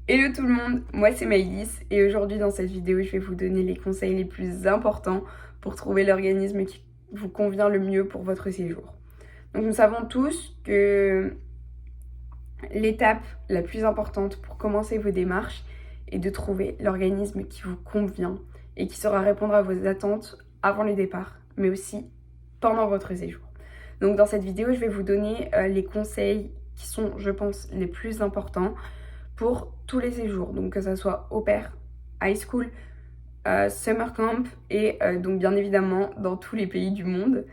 Hello tout le monde, moi c'est Maïlis et aujourd'hui dans cette vidéo je vais vous donner les conseils les plus importants pour trouver l'organisme qui vous convient le mieux pour votre séjour. Donc nous savons tous que l'étape la plus importante pour commencer vos démarches est de trouver l'organisme qui vous convient et qui saura répondre à vos attentes avant le départ, mais aussi pendant votre séjour. Donc dans cette vidéo je vais vous donner les conseils qui sont, je pense, les plus importants pour tous les séjours, donc que ça soit au pair, high school, summer camp et donc bien évidemment dans tous les pays du monde.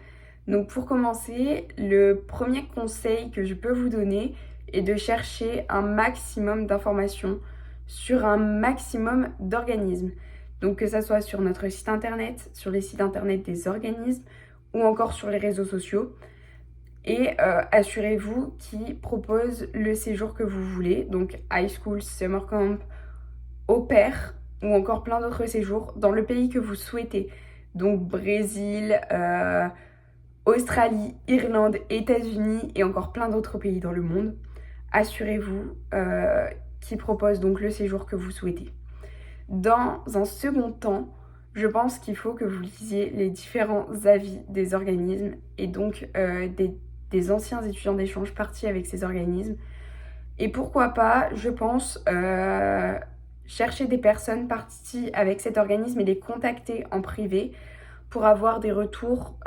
Donc pour commencer, le premier conseil que je peux vous donner est de chercher un maximum d'informations sur un maximum d'organismes. Donc que ça soit sur notre site internet, sur les sites internet des organismes ou encore sur les réseaux sociaux. Et assurez-vous qu'ils proposent le séjour que vous voulez, donc high school, summer camp, au pair ou encore plein d'autres séjours dans le pays que vous souhaitez. Donc Brésil, Australie, Irlande, États-Unis et encore plein d'autres pays dans le monde. Assurez-vous qu'ils proposent donc le séjour que vous souhaitez. Dans un second temps, je pense qu'il faut que vous lisiez les différents avis des organismes et donc des anciens étudiants d'échange partis avec ces organismes. Et pourquoi pas, je pense, chercher des personnes parties avec cet organisme et les contacter en privé pour avoir des retours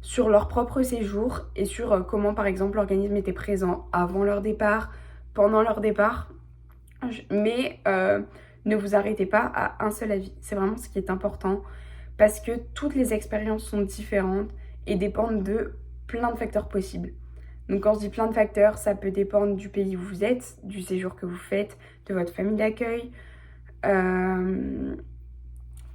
sur leur propre séjour et sur comment, par exemple, l'organisme était présent avant leur départ, pendant leur départ. Mais ne vous arrêtez pas à un seul avis. C'est vraiment ce qui est important parce que toutes les expériences sont différentes et dépendent de plein de facteurs possibles. Donc quand je dis plein de facteurs, ça peut dépendre du pays où vous êtes, du séjour que vous faites, de votre famille d'accueil. Il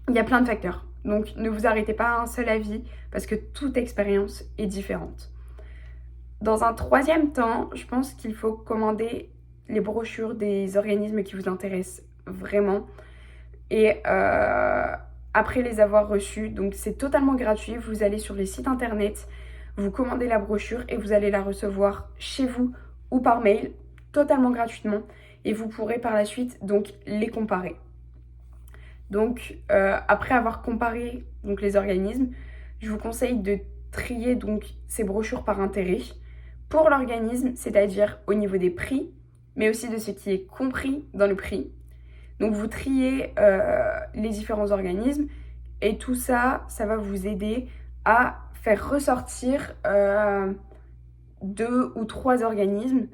y a plein de facteurs. Donc ne vous arrêtez pas à un seul avis parce que toute expérience est différente. Dans un troisième temps, je pense qu'il faut commander les brochures des organismes qui vous intéressent vraiment. Et après les avoir reçus, donc c'est totalement gratuit, vous allez sur les sites internet, vous commandez la brochure et vous allez la recevoir chez vous ou par mail, totalement gratuitement. Et vous pourrez par la suite donc les comparer. Donc après avoir comparé donc, les organismes, je vous conseille de trier donc ces brochures par intérêt pour l'organisme, c'est-à-dire au niveau des prix, mais aussi de ce qui est compris dans le prix. Donc vous triez les différents organismes et tout ça, ça va vous aider à faire ressortir 2 ou 3 organismes.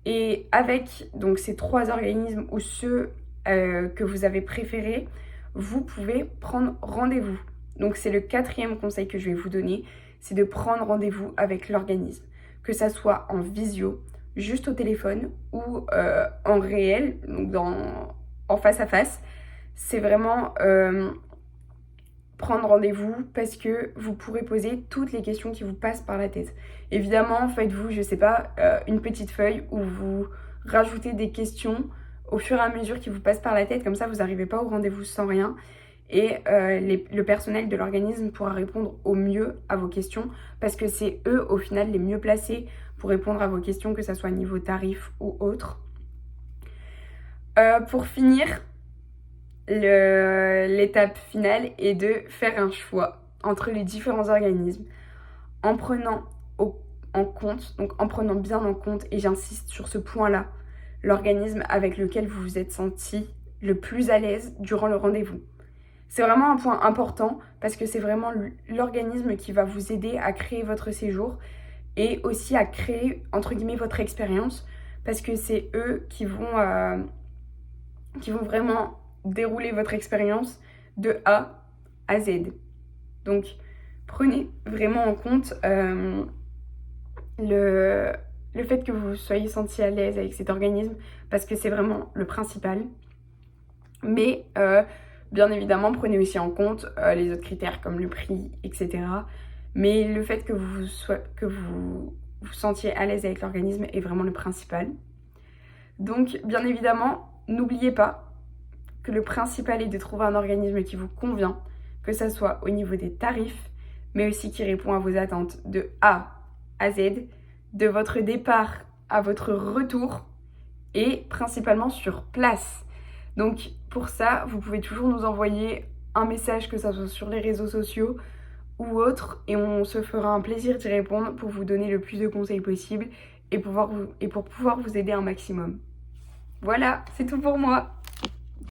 Et avec donc ces 3 organismes ou ceux que vous avez préférés, vous pouvez prendre rendez-vous. Donc c'est le 4e conseil que je vais vous donner, c'est de prendre rendez-vous avec l'organisme. Que ça soit en visio, juste au téléphone ou en réel, donc en face à face. C'est vraiment prendre rendez-vous parce que vous pourrez poser toutes les questions qui vous passent par la tête. Évidemment, faites-vous, je sais pas, une petite feuille où vous rajoutez des questions au fur et à mesure qui vous passent par la tête, comme ça vous n'arrivez pas au rendez-vous sans rien. Et le personnel de l'organisme pourra répondre au mieux à vos questions parce que c'est eux au final les mieux placés pour répondre à vos questions, que ce soit niveau tarif ou autre. Pour finir, l'étape finale est de faire un choix entre les différents organismes en prenant en compte, donc en prenant bien en compte, et j'insiste sur ce point-là, l'organisme avec lequel vous vous êtes senti le plus à l'aise durant le rendez-vous. C'est vraiment un point important parce que c'est vraiment l'organisme qui va vous aider à créer votre séjour et aussi à créer, entre guillemets, votre expérience parce que c'est eux qui vont vraiment dérouler votre expérience de A à Z. Donc, prenez vraiment en compte le fait que vous soyez senti à l'aise avec cet organisme parce que c'est vraiment le principal. Mais bien évidemment, prenez aussi en compte les autres critères comme le prix, etc. Mais le fait que vous vous sentiez à l'aise avec l'organisme est vraiment le principal. Donc, bien évidemment, n'oubliez pas que le principal est de trouver un organisme qui vous convient, que ce soit au niveau des tarifs, mais aussi qui répond à vos attentes de A à Z, de votre départ à votre retour, et principalement sur place. Donc pour ça, vous pouvez toujours nous envoyer un message, que ça soit sur les réseaux sociaux ou autre, et on se fera un plaisir d'y répondre pour vous donner le plus de conseils possible et pour pouvoir vous aider un maximum. Voilà, c'est tout pour moi.